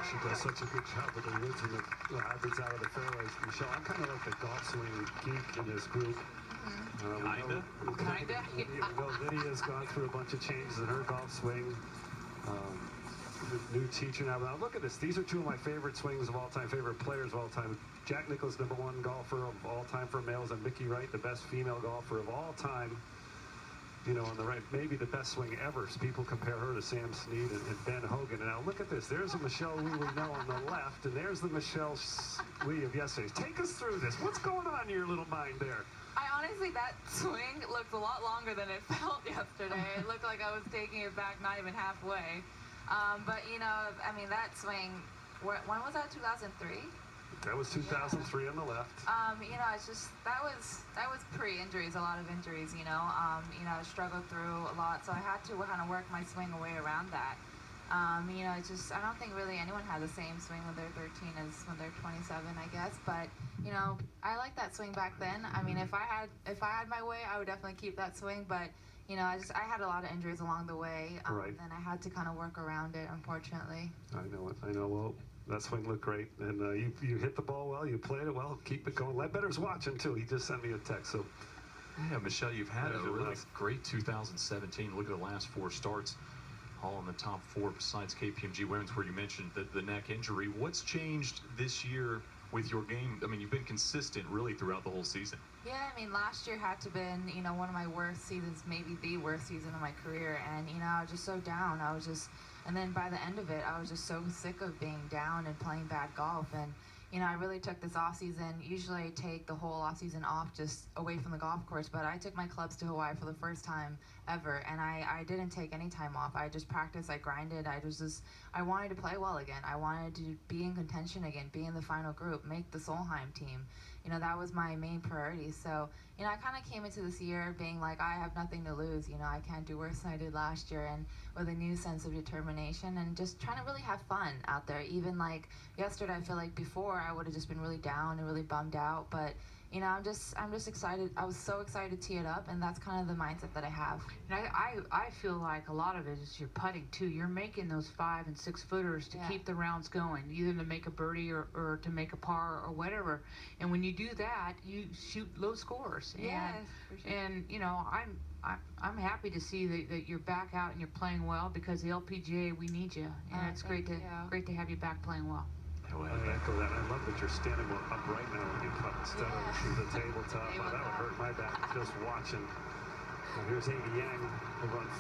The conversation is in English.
She does such a good job with the woods and the hybrids out of the fairways. Michelle, I'm kind of like the golf swing geek in this group. Kinda. We know Lydia's gone through a bunch of changes in her golf swing. New teacher now look at this. These are two of my favorite swings of all time, favorite players of all time. Jack Nicklaus, #1 golfer of all time for males, and Mickey Wright, the best female golfer of all time. You know, on the right, maybe the best swing ever. So people compare her to Sam Snead and Ben Hogan. And now look at this. There's a Michelle Wie we know on the left, and there's the Michelle Wie of yesterday. Take us through this. What's going on in your little mind there? Honestly, that swing looked a lot longer than it felt yesterday. It looked like I was taking it back not even halfway. But, you know, I mean, that swing, when was that, 2003? That was 2003 on the left. You know, it's just, that was pre-injuries, a lot of injuries, you know. I struggled through a lot, so I had to kind of work my swing away around that. You know, it's just, I don't think really anyone had the same swing when they're 13 as when they're 27, I guess. But, you know, I liked that swing back then. I mean, if I had my way, I would definitely keep that swing. But, you know, I had a lot of injuries along the way, right. And I had to kind of work around it, unfortunately. I know it. I know. Well, that swing looked great, and you hit the ball well. You played it well. Keep it going. Ledbetter's watching too. He just sent me a text. So, yeah, Michelle, you've had a really great 2017. Look at the last 4 starts, all in the top 4 besides KPMG Women's, where you mentioned the neck injury. What's changed this year with your game? I mean, you've been consistent really throughout the whole season. Yeah, I mean, last year had to have been, you know, one of my worst seasons, maybe the worst season of my career. And, you know, I was just so down. And then by the end of it, I was just so sick of being down and playing bad golf. And, you know, I really took this off season. Usually I take the whole off season off just away from the golf course, but I took my clubs to Hawaii for the first time ever, and I didn't take any time off. I just practiced, I grinded. I wanted to play well again. I wanted to be in contention again, be in the final group, make the Solheim team. You know, that was my main priority. So, you know, I kind of came into this year being like, I have nothing to lose. You know, I can't do worse than I did last year, and with a new sense of determination and just trying to really have fun out there. Even like yesterday, I feel like before I would have just been really down and really bummed out, but you know, I'm just excited. I was so excited to tee it up, and that's kind of the mindset that I have. And I feel like a lot of it is your putting too. You're making those 5 and 6 footers to keep the rounds going, either to make a birdie or to make a par or whatever. And when you do that, you shoot low scores. Yes, for sure. And you know, I'm happy to see that you're back out and you're playing well, because the LPGA, we need you, and it's great to have you back playing well. I echo that. I love that you're standing up right now when you putt instead of through the tabletop. That would hurt my back just watching. Here's Amy Yang over on